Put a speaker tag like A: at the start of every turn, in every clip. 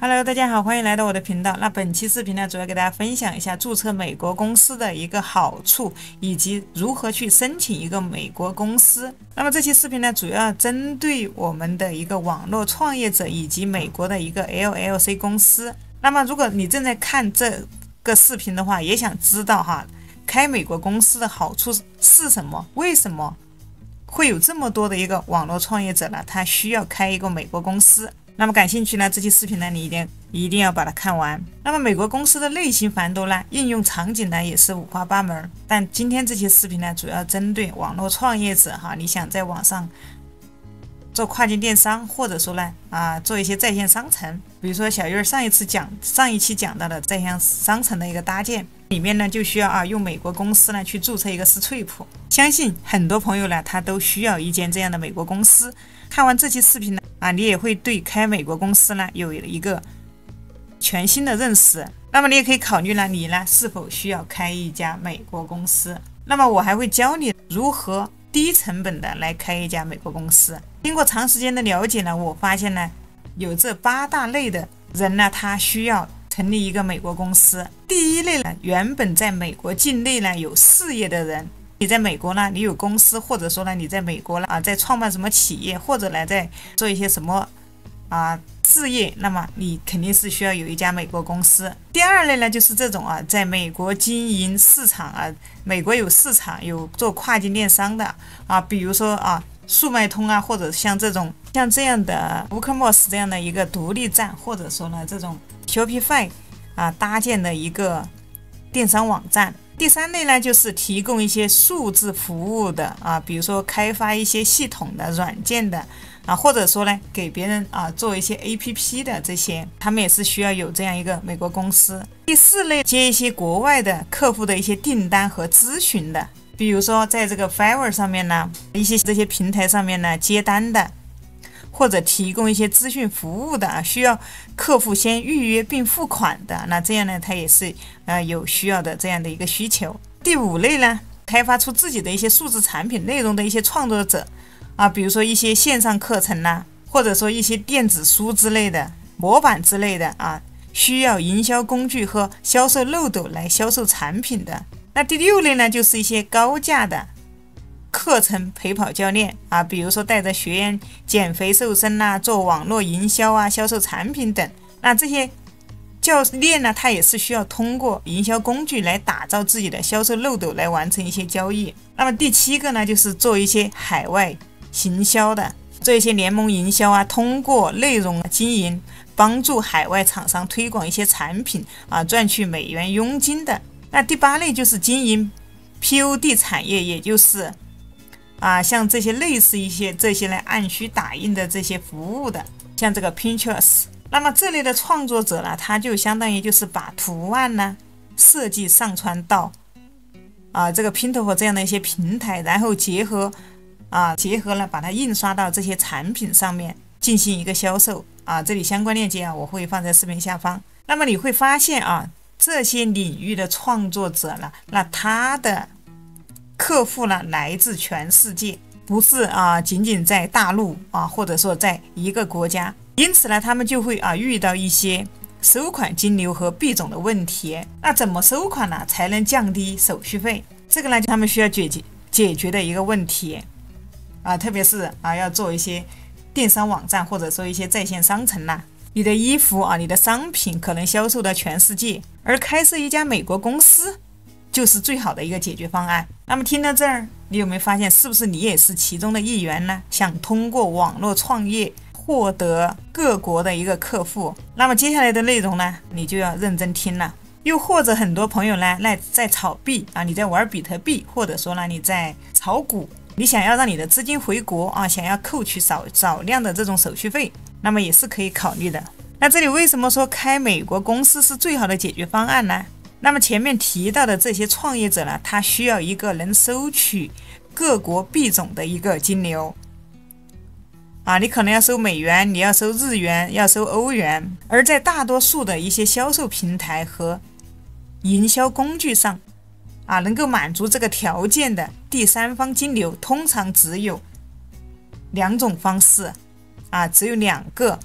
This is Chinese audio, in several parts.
A: Hello，大家好，欢迎来到我的频道。那本期视频呢，主要给大家分享一下注册美国公司的一个好处，以及如何去申请一个美国公司。那么这期视频呢，主要针对我们的一个网络创业者以及美国的一个 LLC 公司。那么如果你正在看这个视频的话，也想知道开美国公司的好处是什么？为什么会有这么多的一个网络创业者呢？他需要开一个美国公司。那么感兴趣呢，这期视频呢，你一定要把它看完。那么美国公司的类型繁多呢，应用场景呢也是五花八门。但今天这期视频呢，主要针对网络创业者你想在网上做跨境电商，或者说呢做一些在线商城，比如说小月上一期讲到的在线商城的一个搭建，里面呢就需要用美国公司呢去注册一个Stripe。相信很多朋友呢，他都需要一间这样的美国公司。看完这期视频呢你也会对开美国公司呢有一个全新的认识。那么你也可以考虑呢，你呢是否需要开一家美国公司。那么我还会教你如何低成本的来开一家美国公司。经过长时间的了解呢，我发现呢，有这8大类的人呢，他需要成立一个美国公司。第一类呢，原本在美国境内呢有事业的人。你在美国呢，你有公司，或者说呢，你在美国呢在创办什么企业，或者呢在做一些什么事业，那么你肯定是需要有一家美国公司。第二类呢，就是这种在美国经营市场美国有市场，有做跨境电商的比如说速卖通或者像这样的 WooCommerce 这样的一个独立站，或者说呢这种 Shopify 搭建的一个电商网站。第三类呢，就是提供一些数字服务的比如说开发一些系统的软件的或者说呢给别人做一些 APP 的这些，他们也是需要有这样一个美国公司。第四类，接一些国外的客户的一些订单和咨询的，比如说在这个 Fiverr 上面呢，这些平台上面呢接单的，或者提供一些咨询服务的需要客户先预约并付款的，那这样呢，它也是有需要的这样的一个需求。第五类呢，开发出自己的一些数字产品内容的一些创作者比如说一些线上课程或者说一些电子书之类的模板之类的需要营销工具和销售漏斗来销售产品的。那第六类呢，就是一些高价的课程陪跑教练比如说带着学员减肥瘦身做网络营销销售产品等。那这些教练呢，他也是需要通过营销工具来打造自己的销售漏斗，来完成一些交易。那么第7个呢，就是做一些海外行销的，做一些联盟营销通过内容经营帮助海外厂商推广一些产品赚取美元佣金的。那第8类就是经营 POD 产业，也就是像这些类似一些这些来按需打印的这些服务的，像这个 Pinterest。 那么这类的创作者呢，他就相当于就是把图案呢设计上传到这个 Pinterest 这样的一些平台，然后结合了把它印刷到这些产品上面进行一个销售这里相关链接我会放在视频下方。那么你会发现这些领域的创作者呢，那他的客户呢来自全世界，不是仅仅在大陆或者说在一个国家。因此呢，他们就会遇到一些收款金流和币种的问题。那怎么收款呢，才能降低手续费？这个呢，他们需要解决的一个问题特别是要做一些电商网站，或者说一些在线商城你的衣服你的商品可能销售到全世界，而开设一家美国公司就是最好的一个解决方案。那么听到这儿，你有没有发现是不是你也是其中的一员呢？想通过网络创业获得各国的一个客户。那么接下来的内容呢，你就要认真听了。又或者很多朋友呢在炒币你在玩比特币，或者说呢你在炒股，你想要让你的资金回国想要扣取少量的这种手续费，那么也是可以考虑的。那这里为什么说开美国公司是最好的解决方案呢？那么前面提到的这些创业者呢，他需要一个能收取各国币种的一个金流你可能要收美元，你要收日元，要收欧元。而在大多数的一些销售平台和营销工具上能够满足这个条件的第三方金流，通常只有2种方式只有2个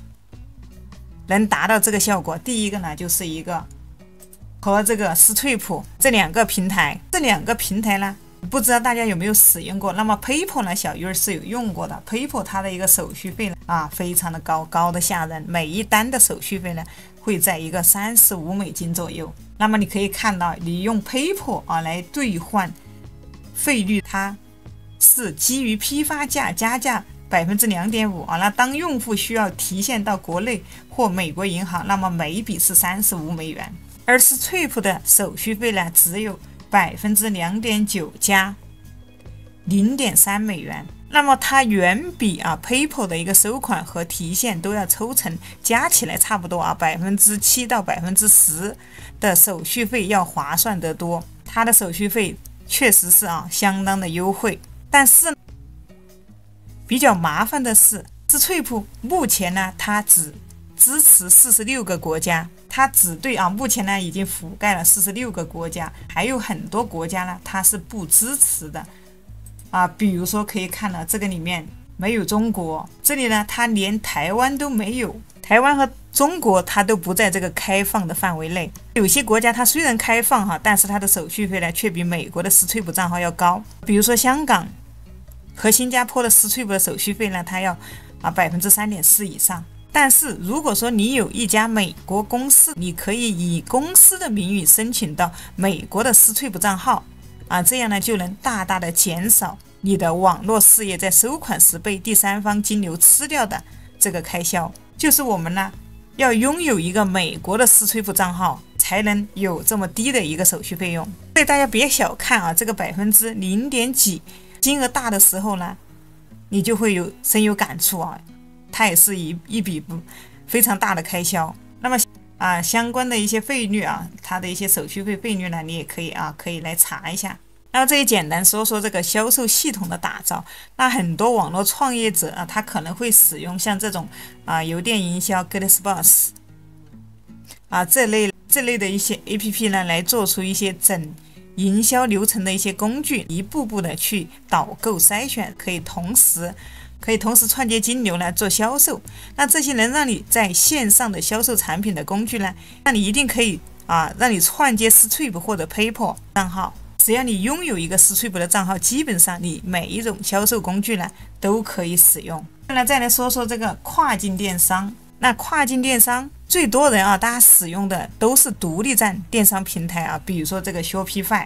A: 能达到这个效果？第一个呢，就是一个和这个 Stripe 这两个平台，呢，不知道大家有没有使用过？那么 PayPal 呢，小鱼儿是有用过的。PayPal 它的一个手续费呢，非常的高，高的吓人，每一单的手续费呢会在一个$35左右。那么你可以看到，你用 PayPal 来兑换费率，它是基于批发价加价2.5%那当用户需要提现到国内或美国银行，那么每笔是$35。而 Stripe 的手续费呢，只有2.9%加$0.3，那么它远比PayPal 的一个收款和提现都要抽成，加起来差不多7%到10%的手续费要划算得多。它的手续费确实是相当的优惠，但是比较麻烦的是 Stripe 目前呢，它只支持46个国家，它只对目前呢已经覆盖了46个国家，还有很多国家呢它是不支持的比如说可以看到这个里面没有中国，这里呢它连台湾都没有，台湾和中国它都不在这个开放的范围内。有些国家它虽然开放但是它的手续费呢却比美国的 Stripe 账号要高，比如说香港和新加坡的 Stripe 的手续费呢，它要3.4%以上。但是如果说你有一家美国公司，你可以以公司的名义申请到美国的 Stripe 账号这样呢就能大大的减少你的网络事业在收款时被第三方金流吃掉的这个开销。就是我们呢要拥有一个美国的 Stripe 账号，才能有这么低的一个手续费用。所以大家别小看这个0.几，金额大的时候呢，你就会深有感触它也是一笔非常大的开销。那么相关的一些费率它的一些手续费费率呢，你也可以来查一下。那么这里简单说说这个销售系统的打造。那很多网络创业者他可能会使用像这种邮电营销 GetSpots 这类的一些 APP 呢，来做出一些整营销流程的一些工具，一步步的去导购筛选，可以同时串接金流来做销售。那这些能让你在线上的销售产品的工具呢，那你一定可以让你串接 Stripe 或者 PayPal 账号。只要你拥有一个 Stripe 的账号，基本上你每一种销售工具呢都可以使用。再来说说这个跨境电商。那跨境电商最多人大家使用的都是独立站电商平台比如说这个 Shopify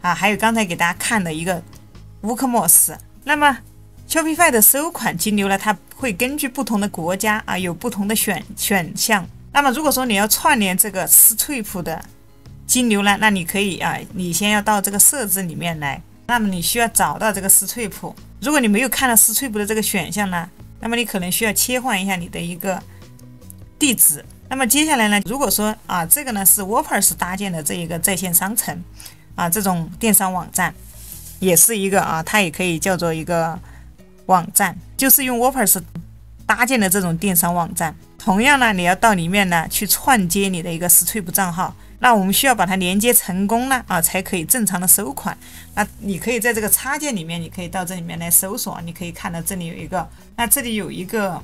A: 还有刚才给大家看的一个 WooCommerce。那么Shopify 的收款金流呢，它会根据不同的国家有不同的选项。那么如果说你要串联这个 Stripe 的金流呢，那你可以你先要到这个设置里面来，那么你需要找到这个 Stripe。如果你没有看到 Stripe 的这个选项呢，那么你可能需要切换一下你的一个地址。那么接下来呢，如果说这个呢是 WordPress 搭建的这一个在线商城这种电商网站，也是一个它也可以叫做一个网站，就是用 WordPress 搭建的这种电商网站。同样呢，你要到里面呢去串接你的一个 Stripe 账号，那我们需要把它连接成功呢才可以正常的收款。那你可以在这个插件里面，你可以到这里面来搜索，你可以看到这里有一个，那这里有一个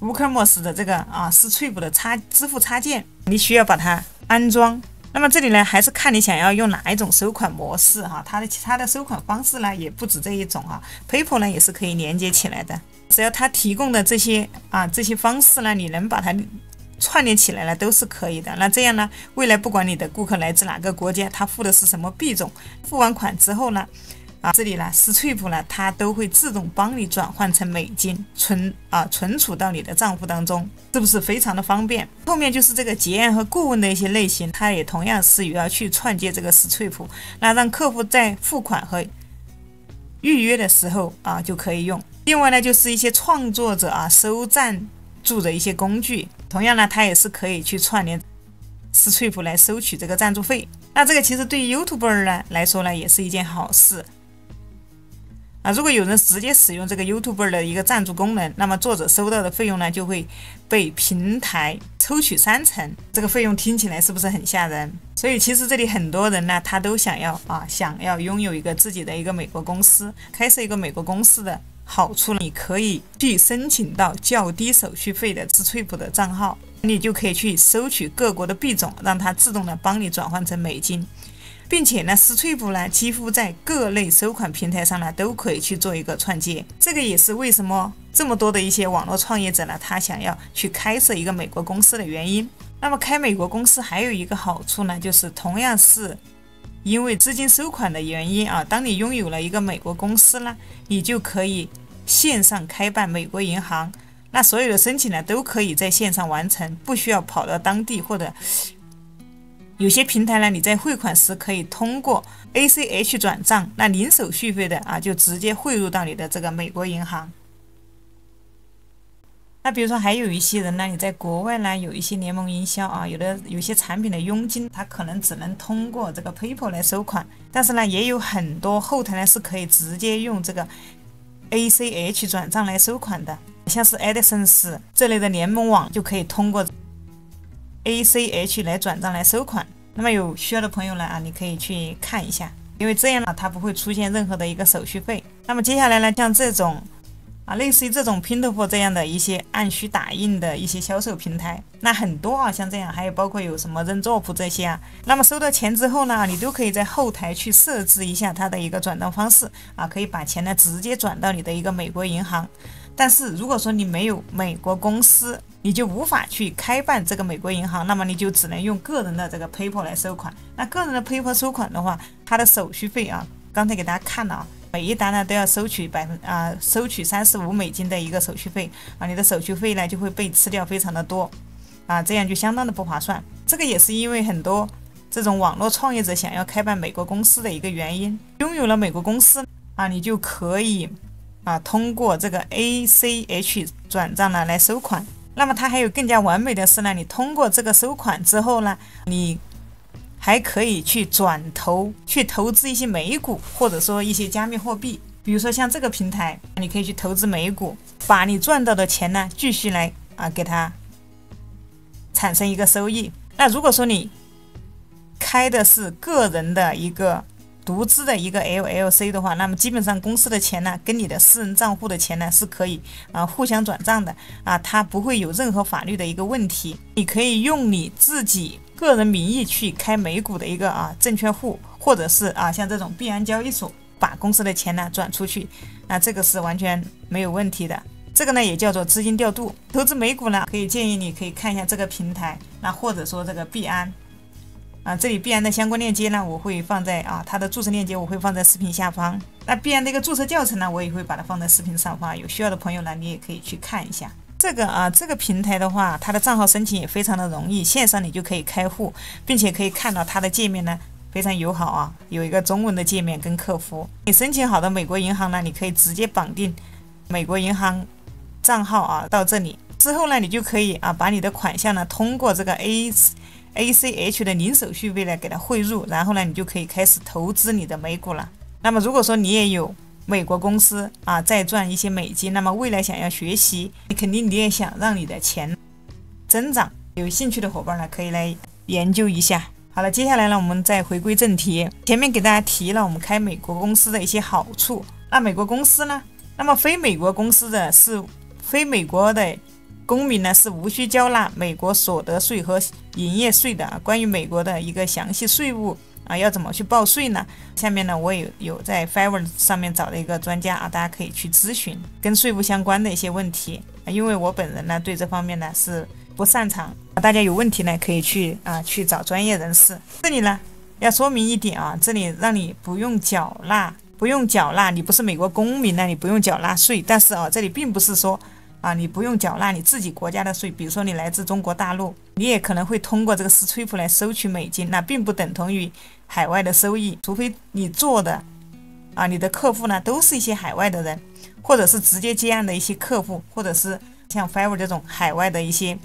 A: WooCommerce 的这个Stripe 的支付插件，你需要把它安装。那么这里呢，还是看你想要用哪一种收款模式它的其他的收款方式呢也不止这一种PayPal 呢也是可以连接起来的。只要它提供的这些方式呢，你能把它串联起来了都是可以的。那这样呢，未来不管你的顾客来自哪个国家，他付的是什么币种，付完款之后呢这里呢 Stripe 呢它都会自动帮你转换成美金存储到你的账户当中，是不是非常的方便？后面就是这个结案和顾问的一些类型，它也同样是要去串接这个 Stripe， 那让客户在付款和预约的时候就可以用。另外呢，就是一些创作者收赞助的一些工具，同样呢它也是可以去串联 Stripe 来收取这个赞助费。那这个其实对于 YouTuber 呢来说呢也是一件好事如果有人直接使用这个 YouTuber 的一个赞助功能，那么作者收到的费用呢就会被平台抽取30%，这个费用听起来是不是很吓人？所以其实这里很多人呢他都想要拥有一个自己的一个美国公司，开设一个美国公司的好处呢，你可以去申请到较低手续费的 Stripe 的账号。你就可以去收取各国的币种，让它自动的帮你转换成美金。并且呢，Stripe 呢几乎在各类收款平台上呢都可以去做一个串接。这个也是为什么这么多的一些网络创业者呢，他想要去开设一个美国公司的原因。那么开美国公司还有一个好处呢，就是同样是因为资金收款的原因啊，当你拥有了一个美国公司呢，你就可以线上开办美国银行，那所有的申请呢都可以在线上完成，不需要跑到当地，或者有些平台呢，你在汇款时可以通过 ACH 转账，那零手续费的啊，就直接汇入到你的这个美国银行。那比如说还有一些人呢，你在国外呢有一些联盟营销啊，有些产品的佣金，它可能只能通过这个 PayPal 来收款，但是呢，也有很多后台呢是可以直接用这个 ACH 转账来收款的，像是 Edison 这类的联盟网就可以通过ACH 来转账来收款。那么有需要的朋友呢啊，你可以去看一下，因为这样呢它不会出现任何的一个手续费。那么接下来呢，像这种类似于这种 Pintofo 这样的一些按需打印的一些销售平台，那很多啊，像这样，还有包括有什么Rentop这些啊。那么收到钱之后呢，你都可以在后台去设置一下它的一个转账方式啊，可以把钱呢直接转到你的一个美国银行。但是如果说你没有美国公司，你就无法去开办这个美国银行，那么你就只能用个人的这个 PayPal 来收款。那个人的 PayPal 收款的话，它的手续费啊，刚才给大家看了啊，每一单呢都要收取$35的一个手续费啊，你的手续费呢就会被吃掉非常的多啊，这样就相当的不划算。这个也是因为很多这种网络创业者想要开办美国公司的一个原因。拥有了美国公司啊，你就可以通过这个 ACH 转账呢来收款。那么它还有更加完美的是呢，你通过这个收款之后呢，你还可以去投资一些美股，或者说一些加密货币。比如说像这个平台，你可以去投资美股，把你赚到的钱呢继续来给它产生一个收益。那如果说你开的是个人的一个独资的一个 LLC 的话，那么基本上公司的钱呢跟你的私人账户的钱呢是可以互相转账的它不会有任何法律的一个问题。你可以用你自己个人名义去开美股的一个证券户，或者是像这种币安交易所把公司的钱呢转出去，那这个是完全没有问题的。这个呢也叫做资金调度。投资美股呢，可以建议你可以看一下这个平台，那或者说这个币安这里币安的相关链接呢，我会放在它的注册链接我会放在视频下方。那币安的一个注册教程呢，我也会把它放在视频上方，有需要的朋友呢，你也可以去看一下。这个平台的话，它的账号申请也非常的容易，线上你就可以开户，并且可以看到它的界面呢非常友好有一个中文的界面跟客服。你申请好的美国银行呢，你可以直接绑定美国银行账号到这里之后呢，你就可以把你的款项呢通过这个 ACH 的零手续费呢给它汇入，然后呢你就可以开始投资你的美股了。那么如果说你也有美国公司在赚一些美金，那么未来想要学习，你也想让你的钱增长，有兴趣的伙伴呢可以来研究一下。好了，接下来呢我们再回归正题。前面给大家提了我们开美国公司的一些好处。那美国公司呢，那么非美国的公民呢是无需交纳美国所得税和营业税的。关于美国的一个详细税务要怎么去报税呢？下面呢我也有在 Fiverr 上面找了一个专家大家可以去咨询跟税务相关的一些问题因为我本人呢对这方面呢是不擅长大家有问题呢可以去找专业人士。这里呢要说明一点这里让你不用缴纳，你不是美国公民呢，你不用缴纳税。但是这里并不是说你不用缴纳你自己国家的税，比如说你来自中国大陆，你也可能会通过这个Stripe来收取美金，那并不等同于海外的收益，除非你做的你的客户呢都是一些海外的人，或者是直接接案的一些客户，或者是像 Fiverr 这种海外的一些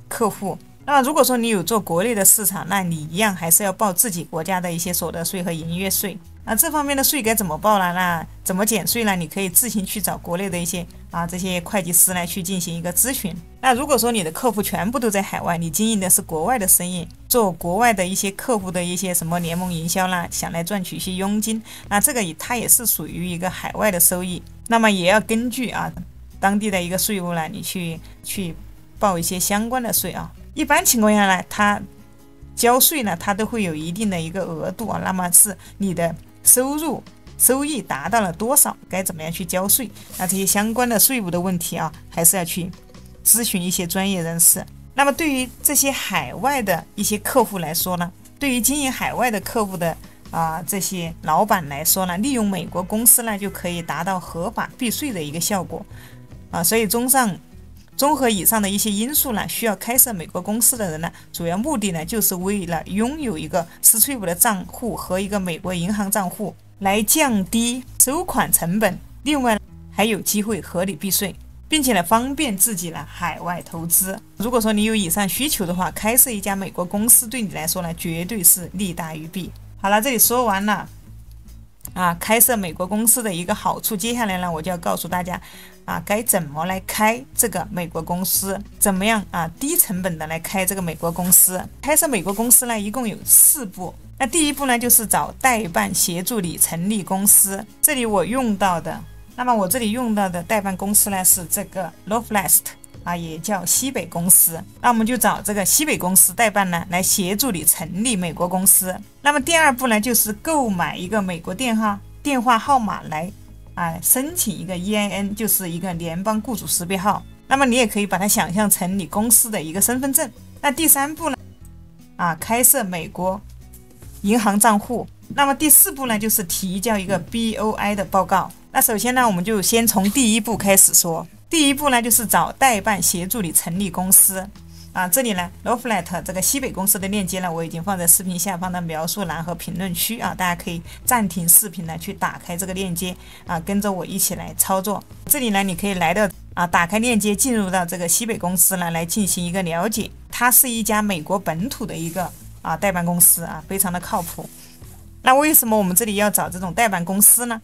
A: 客户。那么如果说你有做国内的市场，那你一样还是要报自己国家的一些所得税和营业税。这方面的税该怎么报呢？那怎么减税呢？你可以自行去找国内的一些这些会计师来去进行一个咨询。那如果说你的客户全部都在海外，你经营的是国外的生意，做国外的一些客户的一些什么联盟营销啦，想来赚取一些佣金，那这个它也是属于一个海外的收益。那么也要根据当地的一个税务呢，你去报一些相关的税一般情况下呢，它交税呢，它都会有一定的一个额度啊，那么是你的收益达到了多少，该怎么样去交税？那这些相关的税务的问题啊，还是要去咨询一些专业人士。那么对于这些海外的一些客户来说呢，对于经营海外的客户的这些老板来说呢，利用美国公司呢，就可以达到合法避税的一个效果所以综合以上的一些因素呢，需要开设美国公司的人呢，主要目的呢，就是为了拥有一个4Triple的账户和一个美国银行账户，来降低收款成本，另外还有机会合理避税，并且呢方便自己呢海外投资。如果说你有以上需求的话，开设一家美国公司对你来说呢绝对是利大于弊。好了，这里说完了开设美国公司的一个好处，接下来呢我就要告诉大家该怎么来开这个美国公司，怎么样低成本的来开这个美国公司。开设美国公司呢一共有4步。那第一步呢就是找代办协助你成立公司。这里我用到的代办公司呢是这个 Loflast也叫西北公司。那我们就找这个西北公司代办呢来协助你成立美国公司。那么第二步呢就是购买一个美国电话号码来申请一个 EIN， 就是一个联邦雇主识别号。那么你也可以把它想象成你公司的一个身份证。那第3步呢开设美国银行账户。那么第4步呢就是提交一个 BOI 的报告。那首先呢我们就先从第一步开始说。第一步呢就是找代办协助你成立公司这里呢 Loflat 这个西北公司的链接呢我已经放在视频下方的描述栏和评论区大家可以暂停视频呢去打开这个链接跟着我一起来操作。这里呢你可以来到打开链接进入到这个西北公司呢来进行一个了解。它是一家美国本土的一个代办公司非常的靠谱。那为什么我们这里要找这种代办公司呢？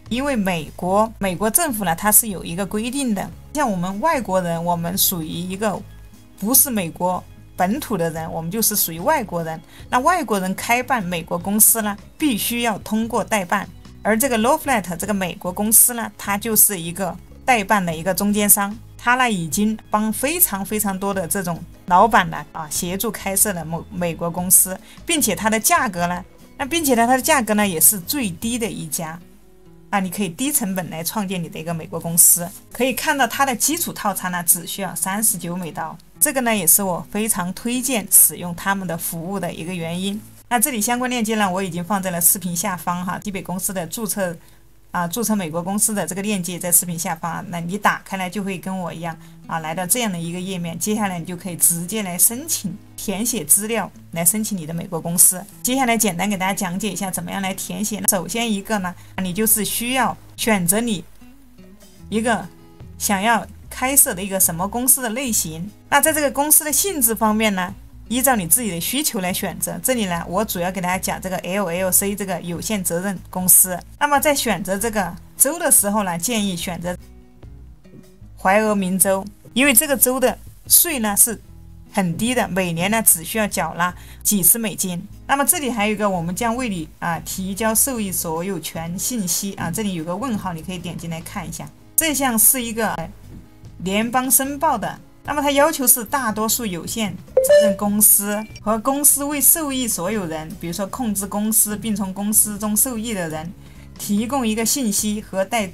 A: 因为美国政府呢它是有一个规定的，像我们外国人，我们属于一个不是美国本土的人，我们就是属于外国人。那外国人开办美国公司呢必须要通过代办，而这个 Loflat 这个美国公司呢它就是一个代办的一个中间商。它呢已经帮非常非常多的这种老板呢协助开设了美国公司，并且它的价格呢也是最低的一家你可以低成本来创建你的一个美国公司。可以看到它的基础套餐呢只需要$39，这个呢也是我非常推荐使用他们的服务的一个原因。那这里相关链接呢我已经放在了视频下方西北公司的注册美国公司的这个链接在视频下方那你打开来就会跟我一样来到这样的一个页面。接下来你就可以直接来申请，填写资料来申请你的美国公司。接下来简单给大家讲解一下怎么样来填写。首先一个呢你就是需要选择你一个想要开设的一个什么公司的类型。那在这个公司的性质方面呢，依照你自己的需求来选择。这里呢我主要给大家讲这个 LLC 这个有限责任公司。那么在选择这个州的时候呢，建议选择怀俄明州，因为这个州的税呢是很低的，每年呢只需要缴纳几十美金。那么这里还有一个我们将为你提交受益所有权信息这里有个问号，你可以点进来看一下。这项是一个联邦申报的，那么它要求是大多数有限责任公司和公司为受益所有人，比如说控制公司并从公司中受益的人，提供一个信息和带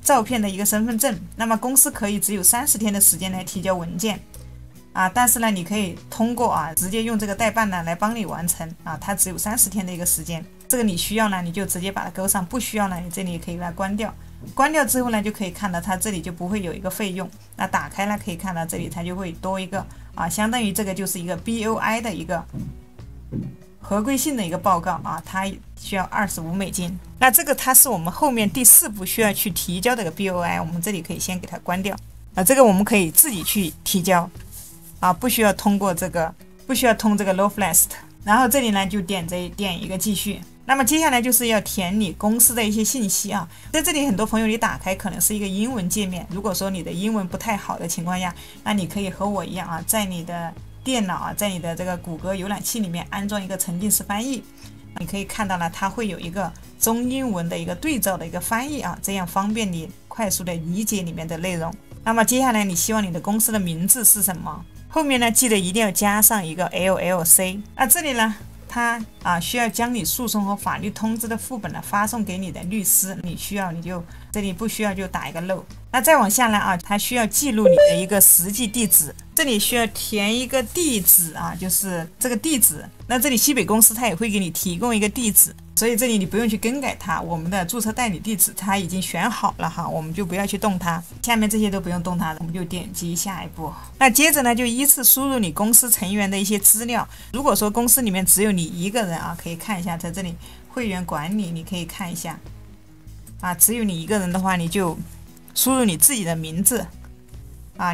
A: 照片的一个身份证。那么公司可以只有30天的时间来提交文件但是呢你可以通过直接用这个代办呢来帮你完成它只有30天的一个时间。这个你需要呢你就直接把它勾上，不需要呢你这里也可以把它关掉。关掉之后呢就可以看到它这里就不会有一个费用。那打开了可以看到这里它就会多一个相当于这个就是一个 BOI 的一个合规性的一个报告它需要25美金。那这个它是我们后面第4步需要去提交的一个 BOI， 我们这里可以先给它关掉这个我们可以自己去提交不需要通这个 Loflast。 然后这里呢就点一个继续。那么接下来就是要填你公司的一些信息在这里很多朋友你打开可能是一个英文界面，如果说你的英文不太好的情况下，那你可以和我一样在你的电脑在你的这个谷歌浏览器里面安装一个沉浸式翻译。你可以看到呢它会有一个中英文的一个对照的一个翻译这样方便你快速的理解里面的内容。那么接下来你希望你的公司的名字是什么后面呢记得一定要加上一个 LLC。那这里呢，他需要将你诉讼和法律通知的副本呢发送给你的律师，你需要你就这里不需要就打一个漏。那再往下呢他需要记录你的一个实际地址，这里需要填一个地址就是这个地址。那这里西北公司它也会给你提供一个地址，所以这里你不用去更改它，我们的注册代理地址它已经选好了我们就不要去动它，下面这些都不用动它的，我们就点击下一步。那接着呢就依次输入你公司成员的一些资料。如果说公司里面只有你一个人可以看一下，在这里会员管理你可以看一下只有你一个人的话，你就输入你自己的名字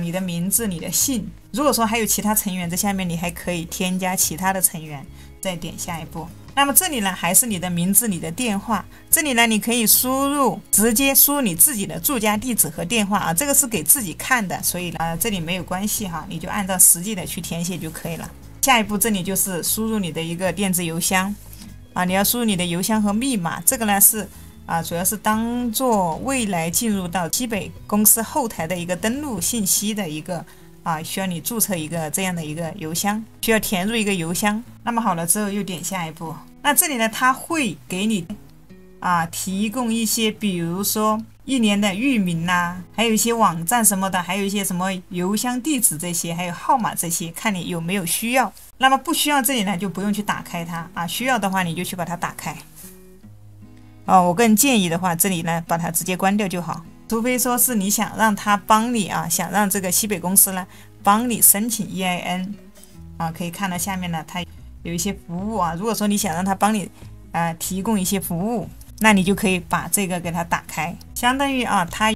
A: 你的名字你的姓。如果说还有其他成员，在下面你还可以添加其他的成员，再点下一步。那么这里呢还是你的名字你的电话，这里呢你可以直接输入你自己的住家地址和电话这个是给自己看的，所以这里没有关系你就按照实际的去填写就可以了。下一步这里就是输入你的一个电子邮箱你要输入你的邮箱和密码，这个呢是主要是当做未来进入到西北公司后台的一个登录信息的一个需要你注册一个这样的一个邮箱，需要填入一个邮箱。那么好了之后又点下一步。那这里呢它会给你提供一些比如说1年的域名还有一些网站什么的，还有一些什么邮箱地址这些，还有号码这些，看你有没有需要。那么不需要这里呢就不用去打开它需要的话你就去把它打开。我个人建议的话，这里呢把它直接关掉就好，除非说是你想让他帮你想让这个西北公司呢帮你申请 EIN 可以看到下面呢它有一些服务如果说你想让他帮你提供一些服务，那你就可以把这个给它打开，相当于它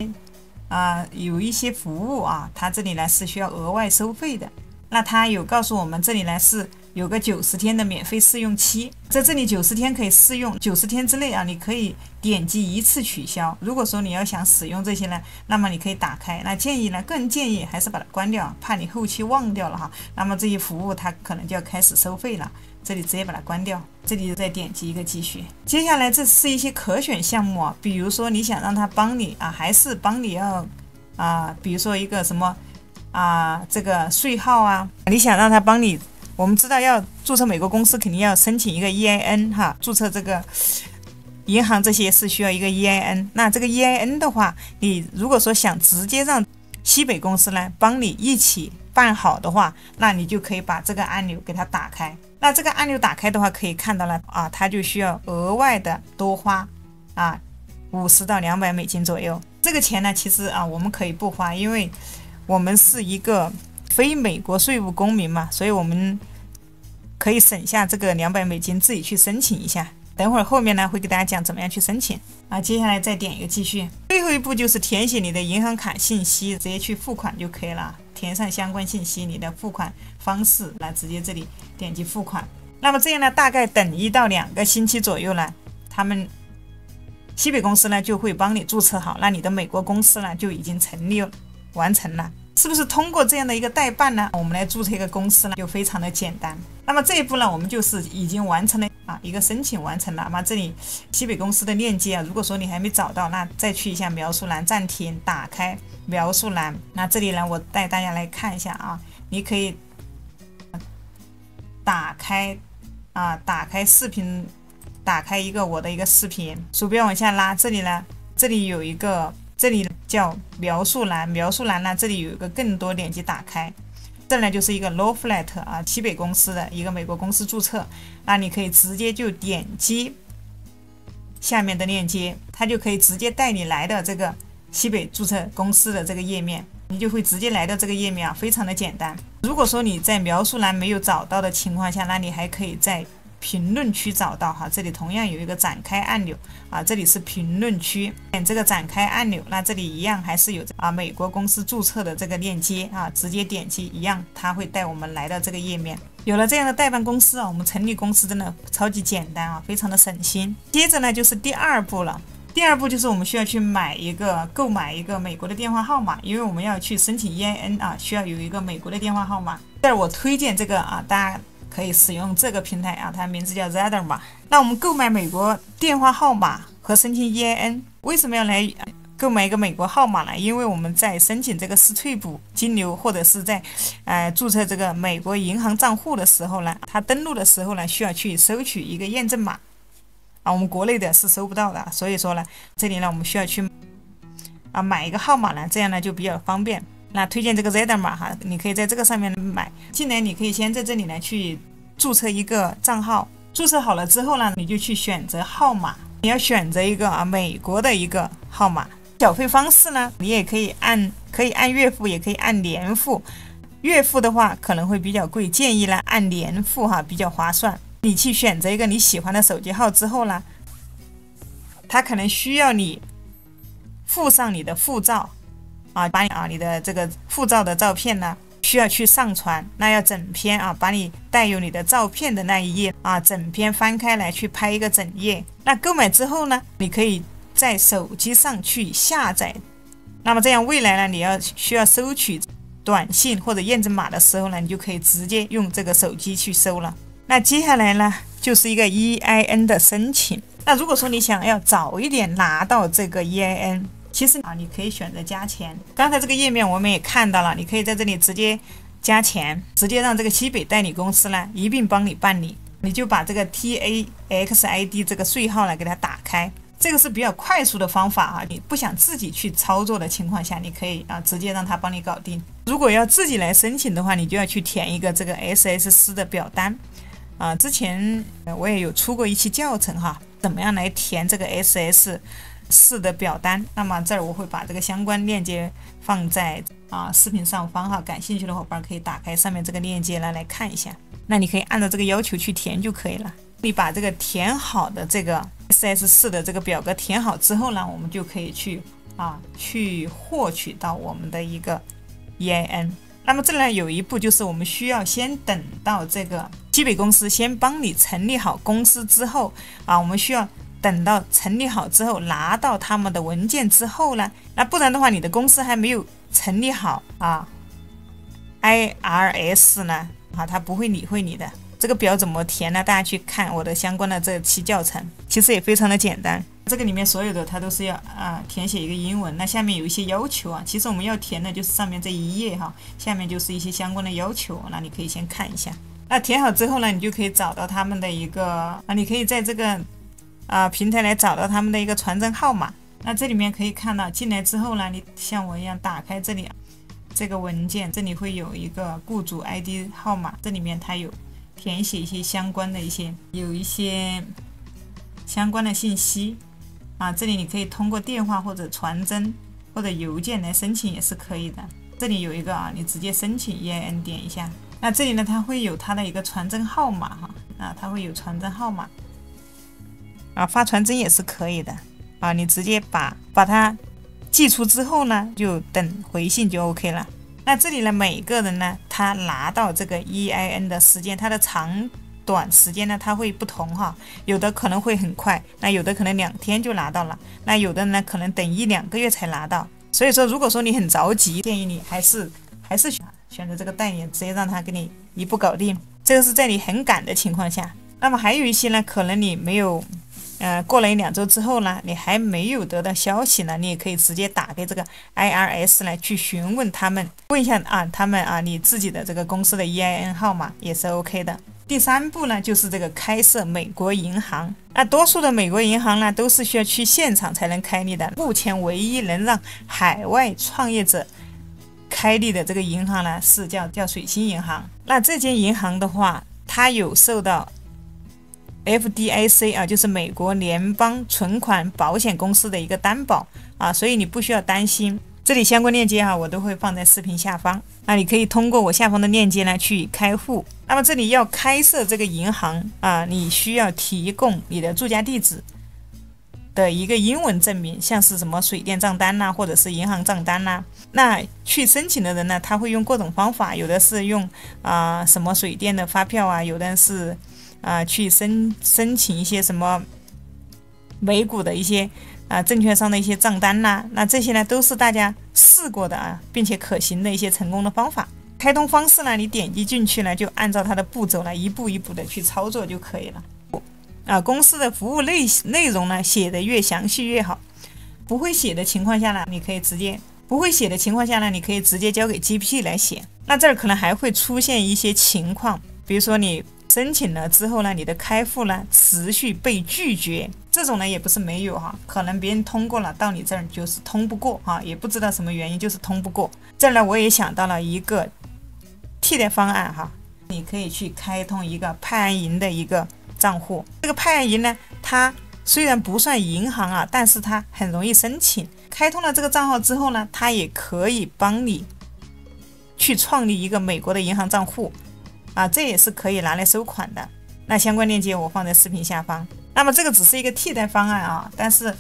A: 有一些服务它这里呢是需要额外收费的。那它有告诉我们这里呢是有个90天的免费试用期，在这里90天可以试用，90天之内你可以点击一次取消。如果说你要想使用这些呢，那么你可以打开。那个人建议还是把它关掉，怕你后期忘掉了那么这些服务它可能就要开始收费了，这里直接把它关掉，这里再点击一个继续。接下来这是一些可选项目比如说你想让他帮你还是帮你要比如说一个什么这个税号你想让他帮你，我们知道要注册美国公司肯定要申请一个 EIN 注册这个银行这些是需要一个 EIN。 那这个 EIN 的话，你如果说想直接让西北公司呢帮你一起办好的话，那你就可以把这个按钮给它打开。那这个按钮打开的话，可以看到了它就需要额外的多花50到200美金左右。这个钱呢其实我们可以不花，因为我们是一个非美国税务公民嘛，所以我们可以省下这个200美金自己去申请一下。等会儿后面呢会给大家讲怎么样去申请接下来再点一个继续。最后一步就是填写你的银行卡信息，直接去付款就可以了，填上相关信息，你的付款方式直接这里点击付款。那么这样呢大概等1到2个星期左右呢，他们西北公司呢就会帮你注册好，那你的美国公司呢就已经完成了。是不是通过这样的一个代办呢，我们来注册一个公司呢就非常的简单。那么这一步呢我们就是已经完成了一个申请完成了。那么这里西北公司的链接如果说你还没找到，那再去一下描述栏，暂停，打开描述栏。那这里呢我带大家来看一下你可以打开视频，打开我的一个视频，鼠标往下拉，这里有一个，这里叫描述栏，描述栏呢这里有一个更多，点击打开。这呢就是一个 Law Flat 西北公司的一个美国公司注册，那你可以直接就点击下面的链接，它就可以直接带你来的这个西北注册公司的这个页面，你就会直接来到这个页面非常的简单。如果说你在描述栏没有找到的情况下，那你还可以在评论区找到这里同样有一个展开按钮这里是评论区，点这个展开按钮，那这里一样还是有美国公司注册的这个链接直接点击一样，它会带我们来到这个页面。有了这样的代办公司我们成立公司真的超级简单非常的省心。接着呢就是第二步了，第二步就是我们需要去购买一个美国的电话号码，因为我们要去申请 EIN 需要有一个美国的电话号码。但是我推荐这个大家可以使用这个平台它名字叫 Zether 嘛。那我们购买美国电话号码和申请 EIN 为什么要来购买一个美国号码呢？因为我们在申请这个私退补金流，或者是在注册这个美国银行账户的时候呢，它登录的时候呢，需要去收取一个验证码我们国内的是收不到的，所以说呢，这里呢我们需要去买一个号码呢，这样呢就比较方便。那推荐这个 Z 码哈，你可以在这个上面买。进来你可以先在这里呢去注册一个账号，注册好了之后呢，你就去选择号码，你要选择一个美国的一个号码。缴费方式呢，你也可以按月付，也可以按年付。月付的话可能会比较贵，建议呢按年付哈，比较划算。你去选择一个你喜欢的手机号之后呢，它可能需要你附上你的护照把你的这个护照的照片呢需要去上传，那要整篇把你带有你的照片的那一页整篇翻开来去拍一个整页。那购买之后呢，你可以在手机上去下载，那么这样未来呢，你需要收取短信或者验证码的时候呢，你就可以直接用这个手机去收了。那接下来呢，就是一个 EIN 的申请。那如果说你想要早一点拿到这个 EIN， 其实你可以选择加钱。刚才这个页面我们也看到了，你可以在这里直接加钱，直接让这个西北代理公司呢一并帮你办理。你就把这个 TAXID 这个税号呢给它打开，这个是比较快速的方法你不想自己去操作的情况下，你可以直接让他帮你搞定。如果要自己来申请的话，你就要去填一个这个 SS4 的表单之前我也有出过一期教程怎么样来填这个 SS4 的表单。那么这儿我会把这个相关链接放在视频上方感兴趣的伙伴可以打开上面这个链接来看一下。那你可以按照这个要求去填就可以了。你把这个填好的这个 SS4 的这个表格填好之后呢，我们就可以去获取到我们的一个 EIN。 那么这里有一步，就是我们需要先等到这个西北公司先帮你成立好公司之后我们需要等到成立好之后，拿到他们的文件之后呢，那不然的话你的公司还没有成立好IRS 呢它不会理会你的。这个表怎么填呢？大家去看我的相关的这期教程，其实也非常的简单。这个里面所有的它都是要填写一个英文，那下面有一些要求其实我们要填的就是上面这一页下面就是一些相关的要求，那你可以先看一下。那填好之后呢，你就可以找到他们的一个你可以在这个平台来找到他们的一个传真号码。那这里面可以看到，进来之后呢，你像我一样打开这里这个文件，这里会有一个雇主 ID 号码，这里面它有填写一些相关的有一些相关的信息这里你可以通过电话或者传真或者邮件来申请也是可以的。这里有一个你直接申请 EIN 点一下。那这里呢，它会有它的一个传真号码它会有传真号码发传真也是可以的你直接把它寄出之后呢，就等回信就 OK 了。那这里呢，每个人呢，他拿到这个 EIN 的时间，它的长短时间呢，它会不同有的可能会很快，那有的可能2天就拿到了，那有的呢可能等1-2个月才拿到。所以说，如果说你很着急，建议你还是选择这个代理，直接让他给你一步搞定。这个是在你很赶的情况下。那么还有一些呢，可能你没有过了1-2周之后呢，你还没有得到消息呢，你也可以直接打给这个 IRS 来去询问他们，问一下他们你自己的这个公司的 EIN 号码也是 OK 的。第3步呢，就是这个开设美国银行。那多数的美国银行呢，都是需要去现场才能开立的。目前唯一能让海外创业者开立的这个银行呢，是叫水星银行。那这间银行的话，它有受到FDIC 就是美国联邦存款保险公司的一个担保所以你不需要担心。这里相关链接我都会放在视频下方你可以通过我下方的链接呢去开户。那么这里要开设这个银行你需要提供你的住家地址的一个英文证明，像是什么水电账单或者是银行账单那去申请的人呢，他会用各种方法，有的是用什么水电的发票有的是去申请一些什么美股的一些证券商的一些账单那这些呢都是大家试过的并且可行的一些成功的方法。开通方式呢，你点击进去呢，就按照它的步骤一步一步的去操作就可以了公司的服务内容呢写的越详细越好不会写的情况下呢，你可以直接交给 GPT 来写。那这儿可能还会出现一些情况，比如说你申请了之后呢，你的开户呢持续被拒绝，这种呢也不是没有哈，可能别人通过了，到你这儿就是通不过哈，也不知道什么原因就是通不过。这儿呢我也想到了一个替代方案哈，你可以去开通一个派安银的一个账户。这个派安银呢，它虽然不算银行啊，但是它很容易申请。开通了这个账号之后呢，它也可以帮你去创立一个美国的银行账户啊，这也是可以拿来收款的。那相关链接我放在视频下方。那么这个只是一个替代方案啊，但是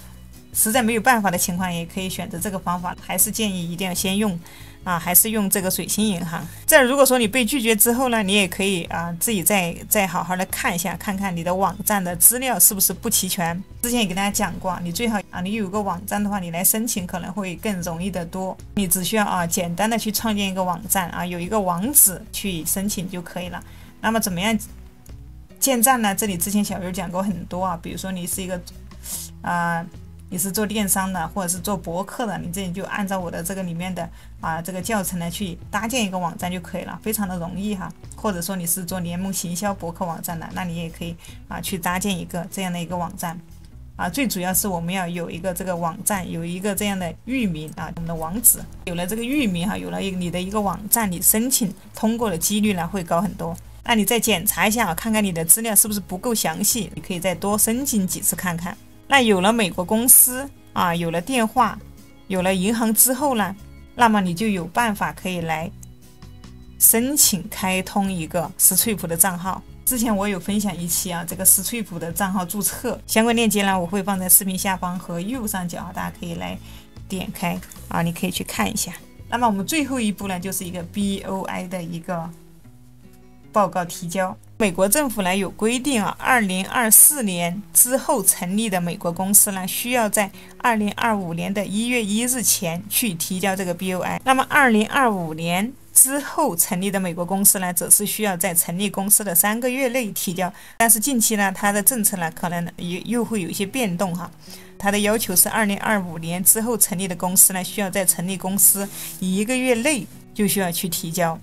A: 实在没有办法的情况，也可以选择这个方法。还是建议一定要先用还是用这个水星银行。这如果说你被拒绝之后呢，你也可以自己再好好的看一下，看看你的网站的资料是不是不齐全。之前也给大家讲过，你最好你有个网站的话，你来申请可能会更容易得多。你只需要简单的去创建一个网站有一个网址去申请就可以了。那么怎么样建站呢？这里之前小鱼讲过很多比如说你是一个你是做电商的，或者是做博客的，你这里就按照我的这个里面的这个教程呢去搭建一个网站就可以了，非常的容易哈。或者说你是做联盟行销博客网站的，那你也可以去搭建一个这样的一个网站最主要是我们要有一个这个网站，有一个这样的域名我们的网址，有了这个域名有了你的一个网站，你申请通过的几率呢会高很多。那你再检查一下看看你的资料是不是不够详细，你可以再多申请几次看看。那有了美国公司有了电话，有了银行之后呢，那么你就有办法可以来申请开通一个 Stripe 的账号。之前我有分享一期这个 Stripe 的账号注册相关链接呢，我会放在视频下方和右上角大家可以来点开你可以去看一下。那么我们最后一步呢，就是一个 BOI 的一个报告提交。美国政府呢有规定2024年之后成立的美国公司呢，需要在2025年的1月1日前去提交这个 BOI。那么2025年之后成立的美国公司呢，则是需要在成立公司的3个月内提交。但是近期呢，它的政策呢可能又会有一些变动它的要求是2025年之后成立的公司呢，需要在成立公司1个月内就需要去提交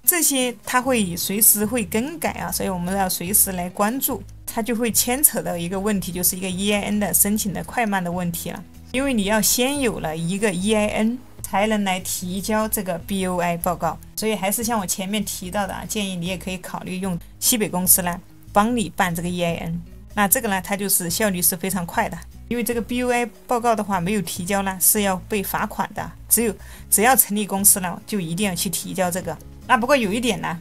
A: 这些它会随时会更改所以我们要随时来关注。它就会牵扯到一个问题，就是一个 EIN 的申请的快慢的问题了。因为你要先有了一个 EIN 才能来提交这个 BOI 报告，所以还是像我前面提到的建议你也可以考虑用西北公司呢帮你办这个 EIN。那这个呢，它就是效率是非常快的。因为这个 BOI 报告的话没有提交呢是要被罚款的，只要成立公司呢就一定要去提交这个。那不过有一点呢，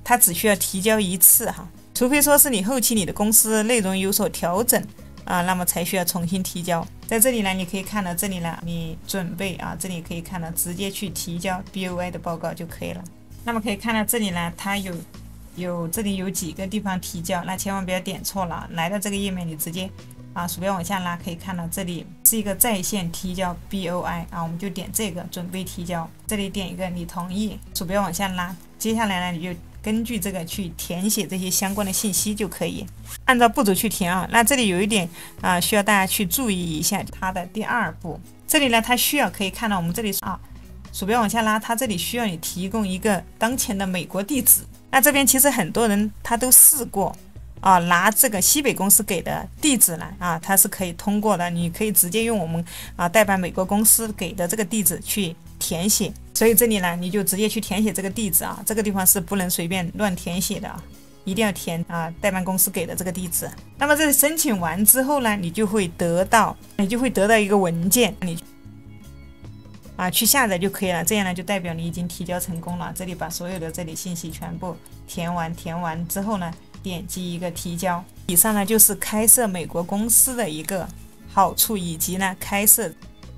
A: 它只需要提交一次除非说是你后期你的公司内容有所调整那么才需要重新提交。在这里呢，你可以看到这里呢，你准备这里可以看到直接去提交 BOI 的报告就可以了。那么可以看到这里呢，它这里有几个地方提交，那千万不要点错了。来到这个页面，你直接鼠标往下拉，可以看到这里是一个在线提交 BOI 我们就点这个准备提交，这里点一个你同意，鼠标往下拉，接下来呢你就根据这个去填写这些相关的信息就可以，按照步骤去填那这里有一点需要大家去注意一下，它的第2步，这里呢它需要可以看到我们这里鼠标往下拉，它这里需要你提供一个当前的美国地址。那这边其实很多人他都试过拿这个西北公司给的地址来它是可以通过的，你可以直接用我们代办美国公司给的这个地址去填写。所以这里呢，你就直接去填写这个地址这个地方是不能随便乱填写的一定要填代办公司给的这个地址。那么这申请完之后呢，你就会得到一个文件，你去下载就可以了，这样呢就代表你已经提交成功了。这里把所有的这里信息全部填完之后呢，点击一个提交。以上呢就是开设美国公司的一个好处，以及呢开设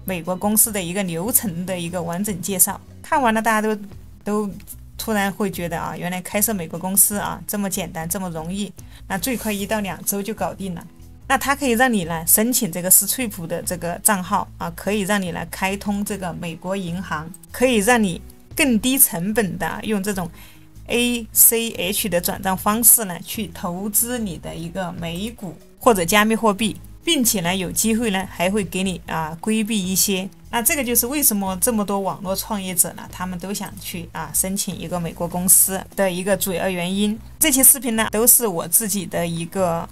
A: 美国公司的一个流程的一个完整介绍。看完了大家都突然会觉得原来开设美国公司这么简单这么容易，那最快1到2周就搞定了。那它可以让你呢申请这个 Stripe 的这个账号可以让你来开通这个美国银行，可以让你更低成本的用这种 ACH 的转账方式呢去投资你的一个美股或者加密货币并且呢有机会呢还会给你规避一些。那这个就是为什么这么多网络创业者呢，他们都想去申请一个美国公司的一个主要原因。这些视频呢都是我自己的一个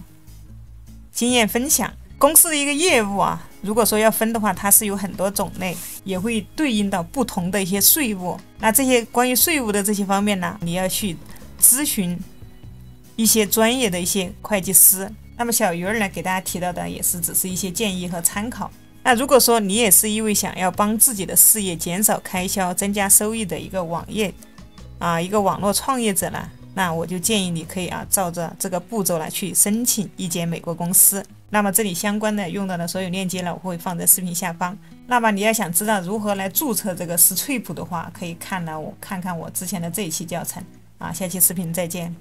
A: 经验分享。公司的一个业务如果说要分的话，它是有很多种类，也会对应到不同的一些税务。那这些关于税务的这些方面呢，你要去咨询一些专业的一些会计师。那么小鱼儿呢给大家提到的也是只是一些建议和参考。那如果说你也是一位想要帮自己的事业减少开销、增加收益的一个一个网络创业者呢，那我就建议你可以照着这个步骤来去申请一间美国公司。那么这里相关的用到的所有链接呢，我会放在视频下方。那么你要想知道如何来注册这个Stripe的话，可以看看我之前的这一期教程下期视频再见。